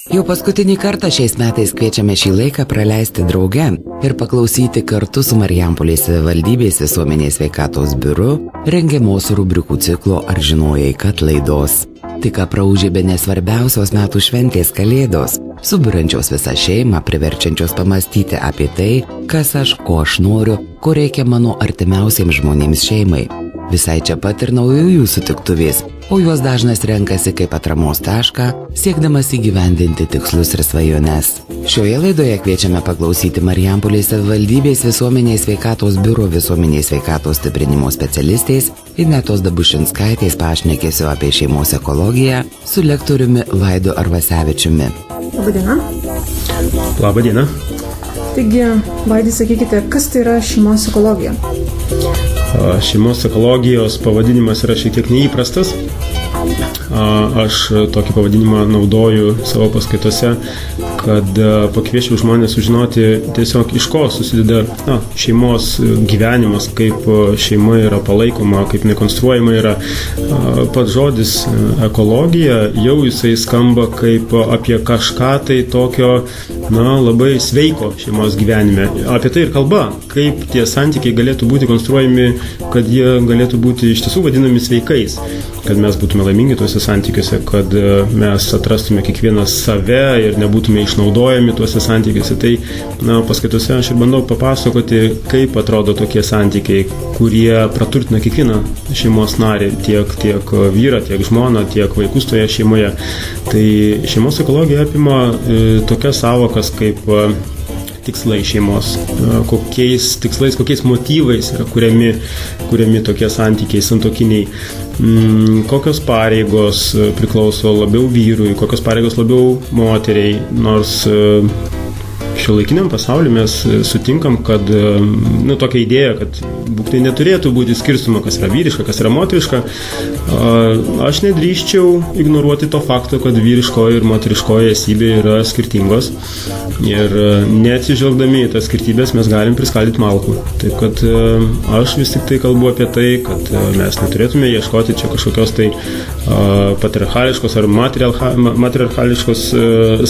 Jau paskutinį kartą šiais metais kviečiame šį laiką praleisti drauge ir paklausyti kartu su Marijampolės savivaldybės visuomenės sveikatos biuru rengiamos rubrikų ciklo Ar žinojai, kad laidos. Tik praūžė bene svarbiausios metų šventės Kalėdos, suburančios visą šeimą, priverčiančios pamastyti apie tai, kas aš, ko aš noriu, ko reikia mano artimiausiems žmonėms šeimai. Visai čia pat ir naujųjų sutiktuvės, o juos dažnas renkasi kaip atramos tašką, siekdamas įgyvendinti tikslus ir svajones. Šioje laidoje kviečiame paklausyti Marijampolės savivaldybės visuomenės sveikatos biuro visuomenės sveikatos stiprinimo specialistės Inetos Dabušinskaitės pašnekesio apie šeimos ekologiją su lektoriumi Vaidu Arvasevičiumi. Labadiena. Labadiena. Taigi, Vaidai, sakykite, kas tai yra šeimos ekologija? Šeimos ekologijos pavadinimas yra šiek tiek neįprastas. Aš tokį pavadinimą naudoju savo paskaitose, kad pakviečiau žmonės sužinoti tiesiog iš ko susideda šeimos gyvenimas, kaip šeima yra palaikoma, kaip nekonstruojama yra. Pats žodis ekologija jau jisai skamba kaip apie kažką tai tokio labai sveiko šeimos gyvenime. Apie tai ir kalba, kaip tie santykiai galėtų būti konstruojami, kad jie galėtų būti iš tiesų vadinami sveikais, kad mes būtume laimingi tuose santykiuose, kad mes atrastume kiekvieną save ir nebūtume išnaudojami tuose santykiuose. Tai paskaitose aš ir bandau papasakoti, kaip atrodo tokie santykiai, kurie praturtina kiekvieną šeimos narį, tiek vyrą, tiek žmoną, tiek vaikus toje šeimoje. Tai šeimos ekologija apima tokias savokas kaip tikslai šeimos, kokiais tikslais, kokiais motyvais yra kuriami tokie santykiai santuokiniai, kokios pareigos priklauso labiau vyrui, kokios pareigos labiau moteriai, nors šiuolaikiniam pasaulyje mes sutinkam, kad tokia idėja, kad būtinai neturėtų būti skirstoma, kas yra vyriška, kas yra moteriška. Aš nedrįsčiau ignoruoti to fakto, kad vyriškoji ir moteriškoji esybė yra skirtingos ir neatsižvelgdami į tas skirtybės mes galim priskaldyti malkų. Taip kad aš vis tik tai kalbu apie tai, kad mes neturėtume ieškoti čia kažkokios tai patriarchališkos ar matriarchališkos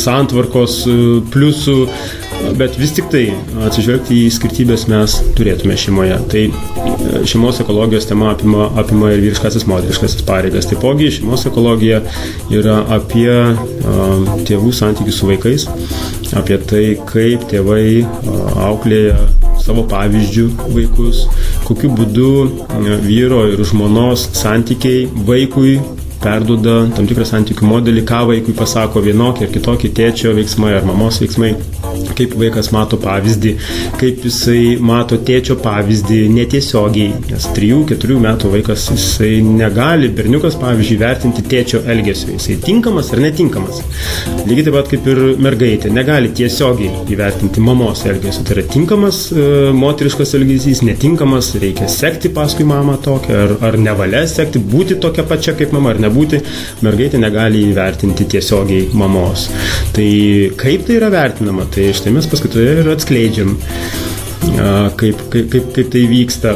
santvarkos pliusų, bet vis tik tai atsižvelgti į skirtybės mes turėtume šeimoje. Tai šeimos ekologijos tema apima ir vyriškasis, moteriškasis pareigas. Taipogi šeimos ekologija yra apie tėvų santykius su vaikais, apie tai, kaip tėvai auklėja savo pavyzdžių vaikus, kokiu būdu vyro ir žmonos santykiai vaikui perduoda tam tikrą santykių modelį, ką vaikui pasako vienokį ar kitokį tėčio veiksmai ar mamos veiksmai, kaip vaikas mato pavyzdį, kaip jisai mato tėčio pavyzdį netiesiogiai, nes 3-4 metų vaikas jisai negali, berniukas pavyzdžiui, vertinti tėčio elgesio, jisai tinkamas ar netinkamas. Lygiai taip pat kaip ir mergaitė negali tiesiogiai įvertinti mamos elgesio, tai yra tinkamas moteriškas elgesys, netinkamas, reikia sekti paskui mamą tokią, ar nevalia sekti, būti tokia pačia kaip mama, ar nebūti, mergaitė negali įvertinti tiesiogiai mamos. Tai kaip tai yra vertinama, tai štai mes paskaitoje ir atskleidžiam, kaip tai vyksta.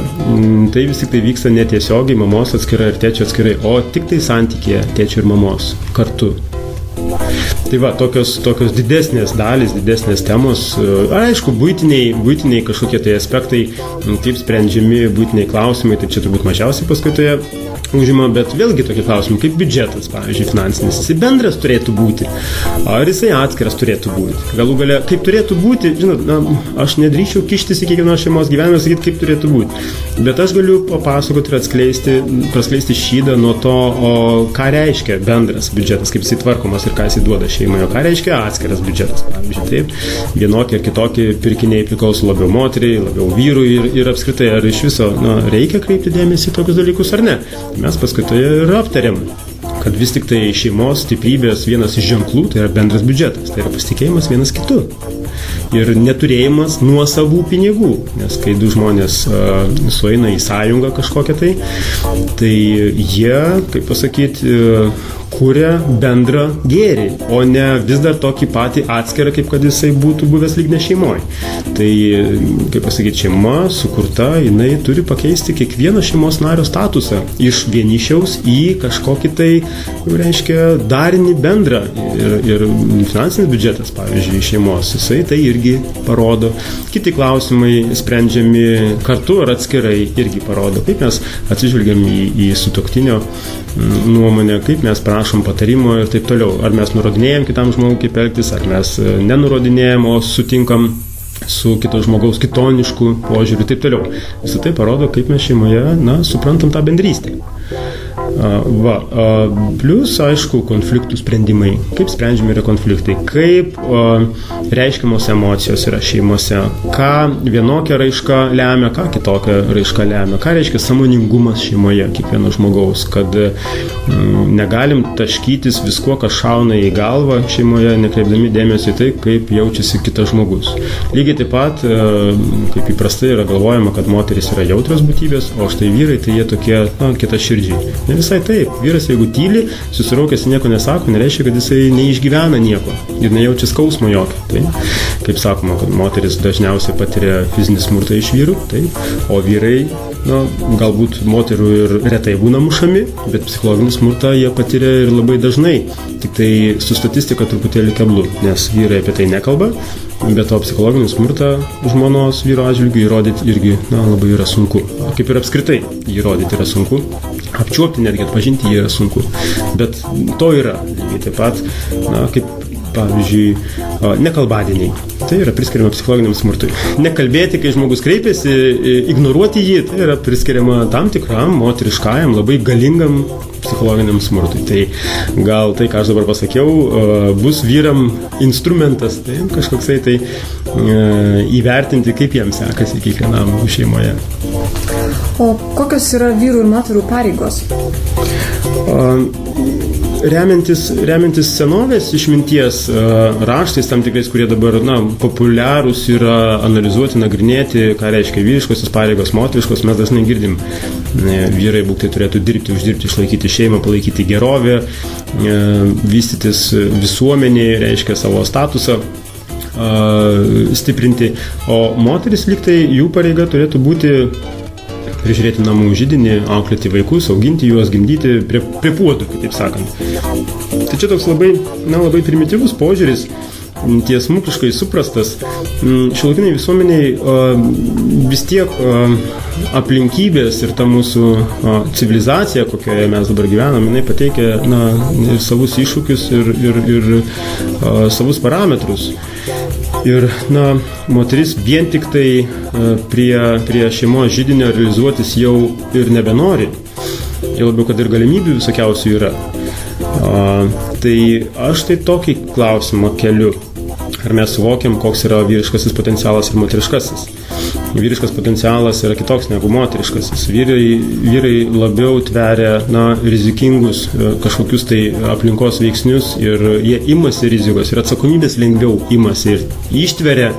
Tai vis tik tai vyksta netiesiogiai, mamos atskirai ir tėčio atskirai, o tik tai santykėje tėčio ir mamos kartu. Tai va, tokios didesnės dalys, didesnės temos, aišku, buitiniai kažkokie tai aspektai, kaip sprendžiami buitiniai klausimai, tai čia turbūt mažiausiai paskaitoje užima, bet vėlgi tokie klausimai, kaip biudžetas, pavyzdžiui, finansinis, jisai bendras turėtų būti, ar jisai atskiras turėtų būti. Galų gale, kaip turėtų būti, žinot, aš nedrįsčiau kištis į kiekvienos šeimos gyvenimą ir sakyti, kaip turėtų būti. Bet aš galiu papasakoti ir praskleisti šydą nuo to, ką reiškia bendras biudžetas, kaip jisai tvarkomas ir ką jisai duoda šeimoje, ką reiškia atskiras biudžetas, pavyzdžiui, taip. Vienokie ir kitokie pirkiniai priklauso labiau moteriai, labiau vyrui ir apskritai, ar iš viso reikia kreipti dėmesį į tokius dalykus ar ne. Mes paskaitoje ir aptarėm, kad vis tik tai šeimos stiprybės vienas iš ženklų tai yra bendras biudžetas, tai yra pasitikėjimas vienas kitu. ir neturėjimas nuosavų pinigų, nes kai du žmonės sueina į sąjungą kažkokią tai jie, kaip pasakyti, kuria bendrą gėrį, o ne vis dar tokį patį atskirą, kaip kad jisai būtų buvęs lyg ne šeimoje. Tai, kaip pasakyti, šeima sukurta, jinai turi pakeisti kiekvieno šeimos nario statusą iš vienišiaus į kažkokį tai, reiškia, darinį bendrą. Ir finansinis biudžetas, pavyzdžiui, šeimos, jisai tai irgi parodo. Kiti klausimai sprendžiami kartu ar atskirai irgi parodo, kaip mes atsižvelgiam į sutuoktinio nuomonę, kaip mes prašom patarimo ir taip toliau. Ar mes nurodinėjam kitam žmogui kaip elgtis, ar mes nenurodinėjam, o sutinkam su kito žmogaus kitonišku požiūriu ir taip toliau. Visą tai parodo, kaip mes šeimoje, suprantam tą bendrystę. Plius, aišku, konfliktų sprendimai. Kaip sprendžiami yra konfliktai, kaip reiškiamos emocijos yra šeimose, ką vienokia raiška lemia, ką kitokia raiška lemia, ką reiškia sąmoningumas šeimoje kiekvieno žmogaus, kad negalim taškytis viskuo, kas šauna į galvą šeimoje, nekreipdami dėmesio į tai, kaip jaučiasi kitas žmogus. Lygiai taip pat, kaip įprastai yra galvojama, kad moteris yra jautrios būtybės, o štai vyrai, tai jie tokie, kitaširdžiai. Ne visai taip. Vyras, jeigu tyli, susiraukęs nieko nesako, nereiškia, kad jisai neišgyvena nieko ir nejaučia skausmo jokio. Tai, kaip sakoma, kad moteris dažniausiai patiria fizinį smurtą iš vyrų, taip, o vyrai, galbūt moterų ir retai būna mušami, bet psichologinį smurtą jie patiria ir labai dažnai. Tik tai su statistika truputėlį keblu, nes vyrai apie tai nekalba, bet to psichologinį smurtą žmonos vyro atžvilgiu įrodyti irgi labai yra sunku. Kaip ir apskritai įrodyti yra sunku, apčiuopti netgi atpažinti jį yra sunku, bet to yra lygiai taip pat, kaip pavyzdžiui, nekalbadieniai. Tai yra priskiriama psichologiniam smurtui. Nekalbėti, kai žmogus kreipiasi, ignoruoti jį, tai yra priskiriama tam tikram moteriškajam, labai galingam psichologiniam smurtui. Tai gal tai, ką aš dabar pasakiau, bus vyram instrumentas, tai kažkoksai tai įvertinti, kaip jiems sekasi kiekvienam šeimoje. O kokios yra vyrų ir moterų pareigos? Remiantis senovės išminties raštais tam tikrais, kurie dabar populiarūs yra analizuoti, nagrinėti, ką reiškia vyriškosios pareigos, moteriškos, mes dažnai girdim. Vyrai būktai turėtų dirbti, uždirbti, išlaikyti šeimą, palaikyti gerovę, vystytis visuomenėje, reiškia savo statusą stiprinti, o moteris lygtai jų pareiga turėtų būti prižiūrėti namų židinį, auklėti vaikus, auginti juos, gimdyti prie puodų, taip sakant. Tai čia toks labai primityvus požiūris, tiesmukiškai suprastas. Šiuolaikiniai visuomeniai vis tiek aplinkybės ir ta mūsų civilizacija, kokioje mes dabar gyvenam, jinai pateikia ir savus iššūkius ir savus parametrus. Ir, moteris vien tik tai prie šeimos židinio realizuotis jau ir nebenori. Jau labiau, kad ir galimybių visokiausių yra. Tai aš tai tokį klausimą keliu. Ar mes suvokiam, koks yra vyriškasis potencialas ir moteriškasis? Vyriškas potencialas yra kitoks negu moteriškasis. Vyrai labiau tveria rizikingus kažkokius tai aplinkos veiksnius ir jie imasi rizikos ir atsakomybės lengviau imasi ir ištveria,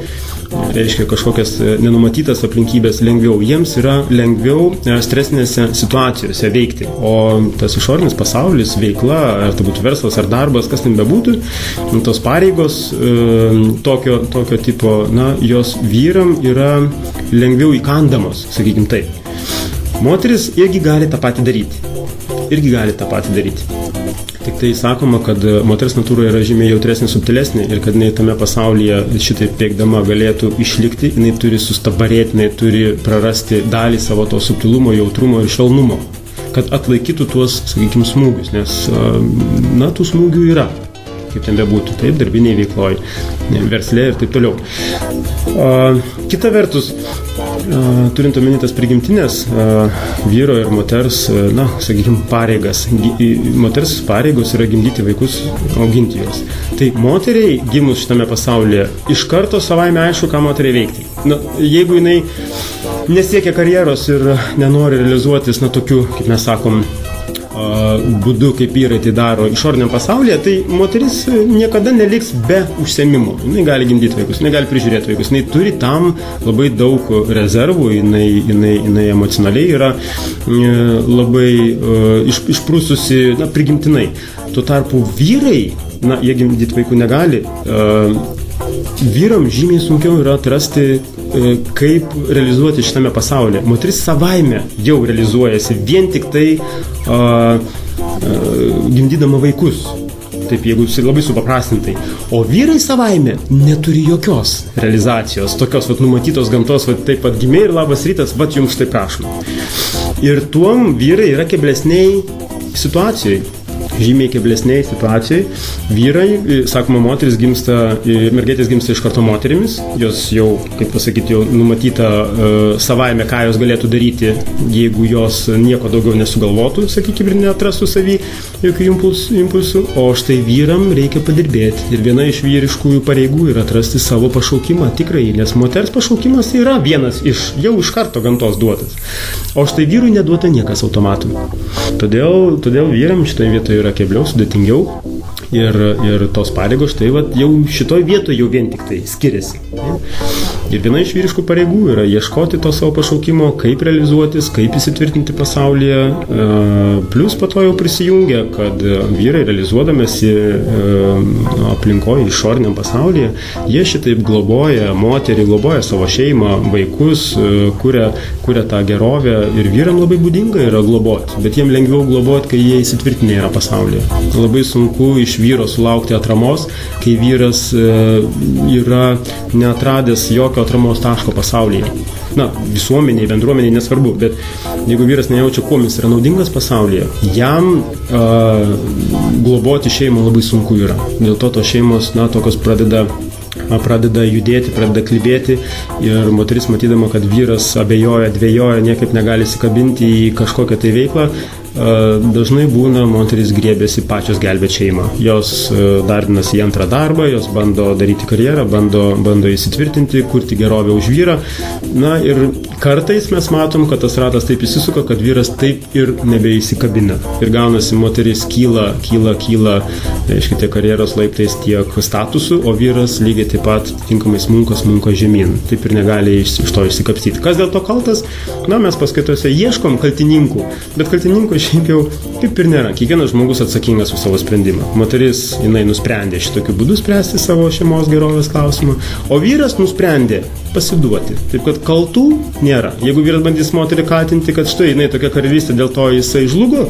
reiškia kažkokias nenumatytas aplinkybės lengviau. Jiems yra lengviau stresinėse situacijose veikti, o tas išorinis pasaulis, veikla, ar tai būtų verslas ar darbas, kas ten bebūtų, tos pareigos tokio tipo, jos vyram yra lengviau įkandamos, sakykim taip. Moteris irgi gali tą patį daryti. Tik tai sakoma, kad moters natūra yra žymiai jautresnė, subtilesnė ir kad jinai tame pasaulyje šitaip veikdama galėtų išlikti, jinai turi sustabarėti, jinai turi prarasti dalį savo to subtilumo, jautrumo ir švelnumo, kad atlaikytų tuos, sakykim, smūgius, nes tų smūgių yra, kaip ten bebūtų, taip, darbiniai veikloj, versle ir taip toliau. Kita vertus, turint omeny tas prigimtinės vyro ir moters, sakykime, pareigas. Moters pareigos yra gimdyti vaikus, auginti juos. Tai moteriai gimus šitame pasaulyje, iš karto savaime aišku, ką moteriai veikti. Jeigu jinai nesiekia karjeros ir nenori realizuotis, tokiu, kaip mes sakom, būdu, kaip vyrai tai daro išoriniam pasaulyje, tai moteris niekada neliks be užsiėmimų. Jinai gali gimdyti vaikus, jinai gali prižiūrėti vaikus, jinai turi tam labai daug rezervų, jinai emocionaliai yra labai išprususi, prigimtinai. Tuo tarpu vyrai, jie gimdyti vaikų negali, vyram žymiai sunkiau yra atrasti, kaip realizuoti šitame pasaulyje. Moteris savaime jau realizuojasi vien tik tai gimdydama vaikus. Taip, jeigu labai supaprastintai. O vyrai savaime neturi jokios realizacijos, tokios numatytos gamtos, taip pat gimė ir labas rytas, jums tai prašom. Ir tuom vyrai yra keblesniai situacijai. Žymiai keblesniai situacijai. Vyrai, sakoma, mergaitės gimsta iš karto moterimis, jos jau, kaip pasakyti, jau numatyta savaime, ką jos galėtų daryti, jeigu jos nieko daugiau nesugalvotų, sakykime, ir neatrastų savy jokių impulsų, o štai vyram reikia padirbėti. Ir viena iš vyriškųjų pareigų yra atrasti savo pašaukimą tikrai, nes moters pašaukimas yra vienas jau iš karto gamtos duotas. O štai vyrui neduota niekas automatu. Todėl vyram šitoje vietoje yra kebliau, sudėtingiau ir tos pareigos štai jau šitoje vietoje jau vien tik tai skiriasi. Ir viena iš vyriškų pareigų yra ieškoti to savo pašaukimo, kaip realizuotis, kaip įsitvirtinti pasaulyje. Plius po to jau prisijungia, kad vyrai realizuodamėsi aplinkoje, išoriniam pasaulyje, jie šitaip globoja moterį, globoja savo šeimą, vaikus, kuria tą gerovę ir vyram labai būdinga yra globoti, bet jiem lengviau globoti, kai jie įsitvirtinę yra pasaulyje. Labai sunku iš vyro sulaukti atramos, kai vyras yra neatradęs jokio atramos taško pasaulyje. Visuomeniai, bendruomeniai nesvarbu, bet jeigu vyras nejaučia, kuo jis yra naudingas pasaulyje, jam globoti šeimą labai sunku yra. Dėl to tos šeimos, tokios pradeda judėti, pradeda klibėti ir moteris matydama, kad vyras abejoja, dvejoja, niekaip negali įsikabinti į kažkokią tai veiklą, dažnai būna moteris griebiasi pačios gelbėti šeimą. Jos darbinasi į antrą darbą, jos bando daryti karjerą, bando įsitvirtinti, kurti gerovę už vyrą. Ir kartais mes matom, kad tas ratas taip įsisuka, kad vyras taip ir nebeįsikabina. Ir gaunasi moteris kyla, reiškia, tiek karjeros laiptais, tiek statusu, o vyras lygiai taip pat tinkamai smunka žemyn. Taip ir negali iš to išsikapstyti. Kas dėl to kaltas? Mes paskaitose ieškom kaltininkų, bet kaltininkų šiaip jau kaip ir nėra. Kiekvienas žmogus atsakingas už savo sprendimą. Moteris, jinai nusprendė šitokiu būdu spręsti savo šeimos gerovės klausimą, o vyras nusprendė pasiduoti. Taip, kad kaltų nėra. Jeigu vyras bandys moterį kaltinti, kad štai jinai tokia karalystė, dėl to jisai žlugo,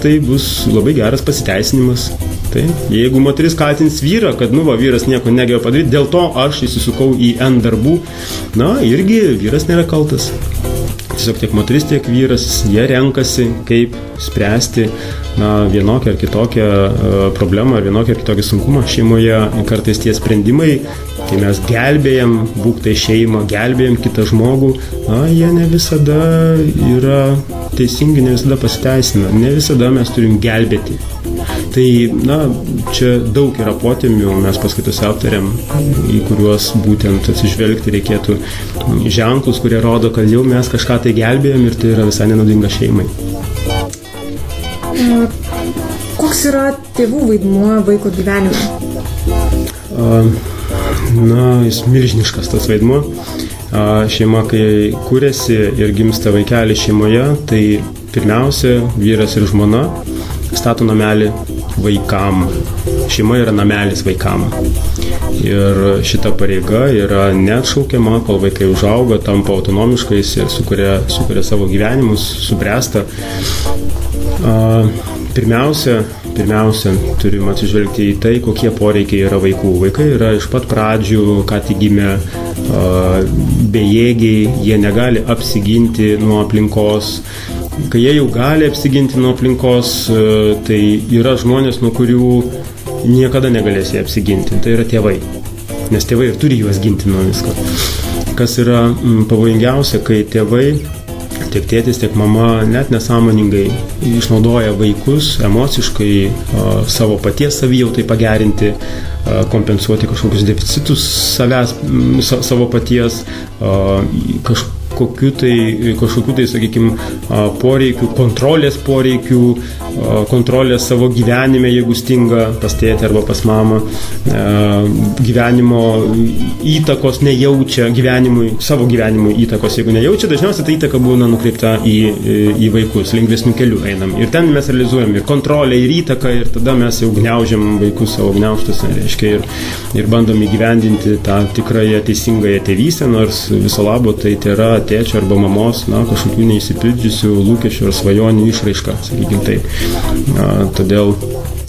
tai bus labai geras pasiteisinimas. Tai, jeigu moteris kaltins vyrą, kad vyras nieko negebėjo padaryti, dėl to aš įsisukau į N darbų, irgi vyras nėra kaltas. Tiesiog tiek moteris, tiek vyras, jie renkasi, kaip spręsti vienokią ar kitokią problemą ar vienokią ar kitokią sunkumą šeimoje. Kartais tie sprendimai, kai mes gelbėjam, būk tai šeimą, gelbėjam kitą žmogų, jie ne visada yra teisingi, ne visada pasiteisina, ne visada mes turim gelbėti. Tai, čia daug yra potemių, mes paskaitose aptariam, į kuriuos būtent atsižvelgti reikėtų ženklus, kurie rodo, kad jau mes kažką tai gelbėjam ir tai yra visai nenaudinga šeimai. Koks yra tėvų vaidmuo vaiko gyvenime? Jis milžiniškas tas vaidmuo. Šeima, kai kūrėsi ir gimsta vaikelis šeimoje, tai pirmiausia, vyras ir žmona stato namelį vaikam. Šeima yra namelis vaikam. Ir šita pareiga yra neatšaukiama, kol vaikai užauga, tampa autonomiškais ir sukuria savo gyvenimus, subręsta. Pirmiausia, turim atsižvelgti į tai, kokie poreikiai yra vaikų. Vaikai yra iš pat pradžių, ką tik gimę, bejėgiai, jie negali apsiginti nuo aplinkos. Kai jie jau gali apsiginti nuo aplinkos, tai yra žmonės, nuo kurių niekada negalės jie apsiginti. Tai yra tėvai, nes tėvai ir turi juos ginti nuo visko. Kas yra pavojingiausia, kai tėvai, tiek tėtis, tiek mama net nesąmoningai išnaudoja vaikus emociškai, savo paties savijautai pagerinti, kompensuoti kažkokius deficitus savo paties, kažkokių tai, sakykime, poreikių, kontrolės poreikių, kontrolės savo gyvenime, jeigu stinga pas tėtį arba pas mamą, gyvenimo įtakos nejaučia savo gyvenimui įtakos, jeigu nejaučia, dažniausiai ta įtaka būna nukreipta į vaikus, lengvesnių kelių einam. Ir ten mes realizuojam ir kontrolę, ir įtaką, ir tada mes jau gniaužiam vaikus savo gniaužtus, reiškia, ir bandom įgyvendinti tą tikrąją teisingąją tėvystę, nors viso labo tai yra tėčio arba mamos, kažkokių neįsipildžiusių lūkesčių ar svajonių išraiška, sakykime taip. Todėl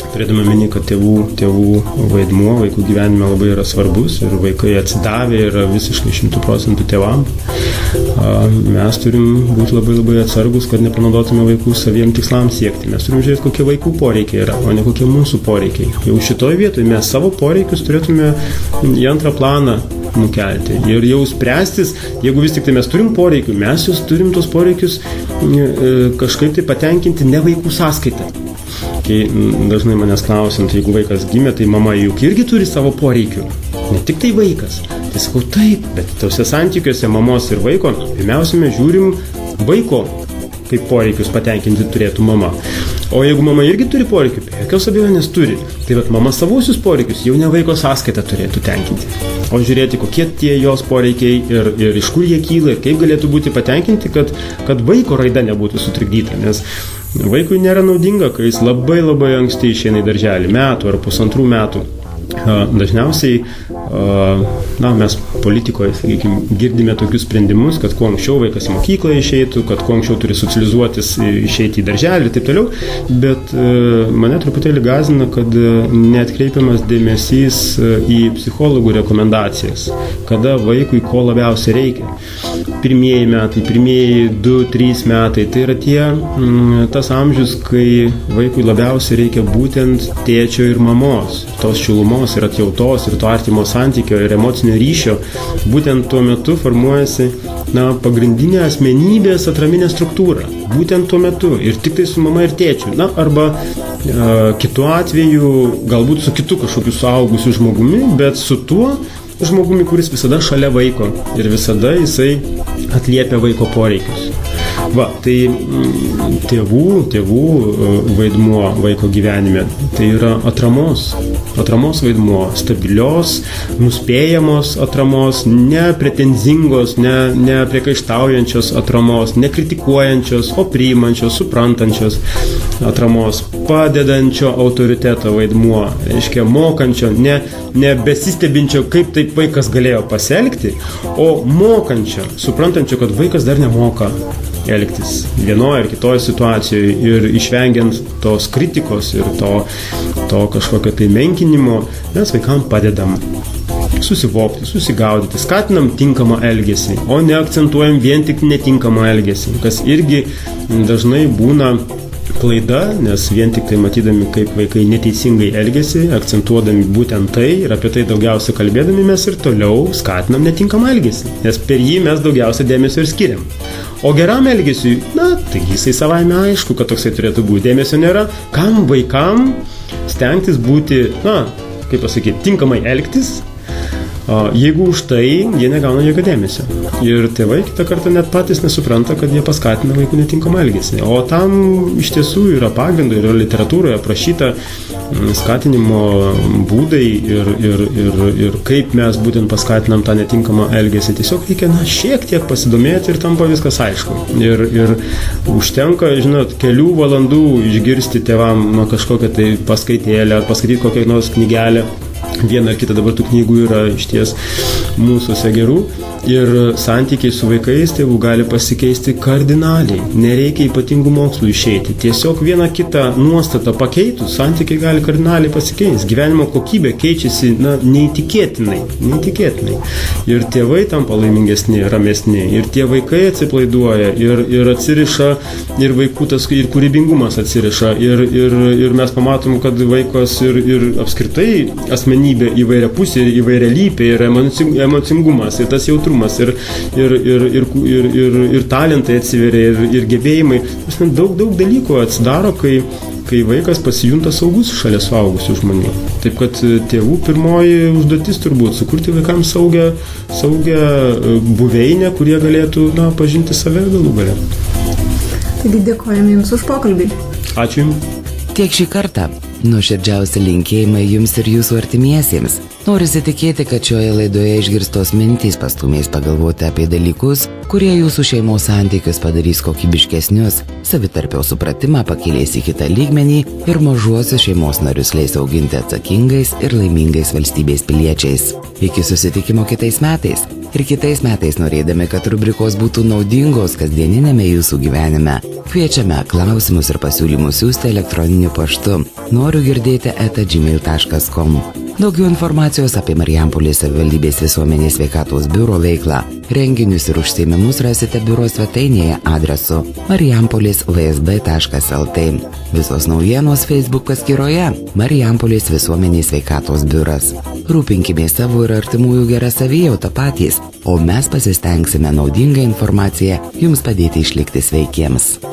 turėdami omeny, kad tėvų vaidmuo vaikų gyvenime labai yra svarbus ir vaikai atsidavę yra visiškai 100% tėvam, mes turim būti labai labai atsargus, kad nepanaudotume vaikų saviem tikslams siekti. Mes turim žiūrėti, kokie vaikų poreikiai yra, o ne kokie mūsų poreikiai. Jau šitoj vietoje mes savo poreikius turėtume į antrą planą nukelti ir jau spręstis, jeigu vis tik tai mes turim poreikių, mes jūs turim tos poreikius kažkaip tai patenkinti ne vaikų sąskaitą. Kai dažnai manęs klausiant, jeigu vaikas gimė, tai mama juk irgi turi savo poreikių, ne tik tai vaikas. Tai sakau, taip, bet tose santykiuose mamos ir vaiko, pirmiausia, mes žiūrim vaiko, kaip poreikius patenkinti turėtų mama. O jeigu mama irgi turi poreikių, jokios abejonės turi, tai vat mama savusius poreikius jau ne vaiko sąskaitą turėtų tenkinti. O žiūrėti, kokie tie jos poreikiai ir iš kur jie kyla ir kaip galėtų būti patenkinti, kad vaiko raida nebūtų sutrikdyta. Nes vaikui nėra naudinga, kai jis labai labai anksti išeina į darželį, metų ar 1,5 metų. Dažniausiai mes politikoje, sakykime, girdime tokius sprendimus, kad kuo anksčiau vaikas į mokyklą išeitų, kad kuo anksčiau turi socializuotis, išeiti į darželį ir taip toliau, bet mane truputėlį gąsdina, kad neatkreipiamas dėmesys į psichologų rekomendacijas, kada vaikui ko labiausiai reikia. Pirmieji metai, pirmieji 2-3 metai, tai yra tas amžius, kai vaikui labiausiai reikia būtent tėčio ir mamos, tos šilumos ir atjautos ir to artimo santykio ir emocinio ryšio. Būtent tuo metu formuojasi pagrindinė asmenybės atraminė struktūra. Būtent tuo metu ir tik tai su mama ir tėčiu. Arba kitu atveju galbūt su kitu kažkokiu suaugusiu žmogumi, bet su tuo žmogumi, kuris visada šalia vaiko ir visada jisai atliepia vaiko poreikius. Tai tėvų vaidmuo vaiko gyvenime, tai yra atramos vaidmuo, stabilios, nuspėjamos atramos, nepretenzingos, nepriekaištaujančios atramos, nekritikuojančios, o priimančios, suprantančios atramos, padedančio autoriteto vaidmuo, reiškia mokančio, ne besistebinčio, kaip taip vaikas galėjo pasielgti, o mokančio, suprantančio, kad vaikas dar nemoka elgtis vienoje ar kitoje situacijoje ir išvengiant tos kritikos ir to kažkokio tai menkinimo, mes vaikam padedam susivokti, susigaudyti, skatinam tinkamą elgesį, o ne akcentuojam vien tik netinkamą elgesį, kas irgi dažnai būna klaida, nes vien tik tai matydami, kaip vaikai neteisingai elgesi, akcentuodami būtent tai ir apie tai daugiausia kalbėdami, mes ir toliau skatinam netinkamą elgesį, nes per jį mes daugiausia dėmesio ir skiriam. O geram elgesiui, taigi jisai savaime aišku, kad toksai turėtų būti. Dėmesio nėra, kam vaikam stengtis būti, tinkamai elgtis, jeigu už tai jie negauna jokio dėmesio. Ir tėvai kitą kartą net patys nesupranta, kad jie paskatina vaikų netinkamą elgesį. O tam iš tiesų yra pagrindų, yra literatūroje aprašyta skatinimo būdai ir kaip mes būtent paskatinam tą netinkamą elgesį. Tiesiog reikia šiek tiek pasidomėti ir tampa viskas aišku. Ir užtenka, kelių valandų išgirsti tėvam kažkokią tai paskaitėlę, paskaityti kokią nors knygelę. Viena ar kita dabar tų knygų yra išties mūsųse gerų ir santykiai su vaikais tėvų gali pasikeisti kardinaliai. Nereikia ypatingų mokslų išeiti. Tiesiog vieną kitą nuostatą pakeitus, santykiai gali kardinaliai pasikeisti. Gyvenimo kokybė keičiasi neįtikėtinai. Ir tėvai tampa laimingesni, ramesni. Ir tie vaikai atsipalaiduoja ir atsiriša, ir vaikų tas ir kūrybingumas atsiriša. Ir mes pamatom, kad vaikas ir apskritai asmenybė įvairiapusė, įvairialypė ir emocingumas, ir tas jautrumas, ir talentai atsiveria, ir gebėjimai. Daug dalykų atsidaro, kai kai vaikas pasijunta saugus šalia suaugusių žmonių. Taip kad tėvų pirmoji užduotis turbūt sukurti vaikams saugią buveinę, kurie galėtų pažinti save galų gale. Taigi dėkojame Jums už pokalbį. Ačiū Jums. Tiek šį kartą. Nuoširdžiausi linkėjimai Jums ir Jūsų artimiesiems. Norisi tikėti, kad šioje laidoje išgirstos mintys pastumės pagalvoti apie dalykus, kurie Jūsų šeimos santykius padarys kokybiškesnius, savitarpio supratimą pakėlės į kitą lygmenį ir mažuosius šeimos narius leis auginti atsakingais ir laimingais valstybės piliečiais. Iki susitikimo kitais metais. Ir kitais metais norėdami, kad rubrikos būtų naudingos kasdieninėme Jūsų gyvenime, kviečiame klausimus ir pasiūlymus siųsti elektroniniu paštu noriu-girdėti@gmail.com. Daugiau informacijos apie Marijampolės savivaldybės visuomenės sveikatos biuro veiklą, renginius ir užsiėmimus rasite biuro svetainėje adresu marijampolės.vsb.lt. Visos naujienos Facebook paskyroje Marijampolės visuomenės sveikatos biuras. Rūpinkime savo ir artimųjų gerą savijautą patys, o mes pasistengsime naudingą informaciją Jums padėti išlikti sveikiems.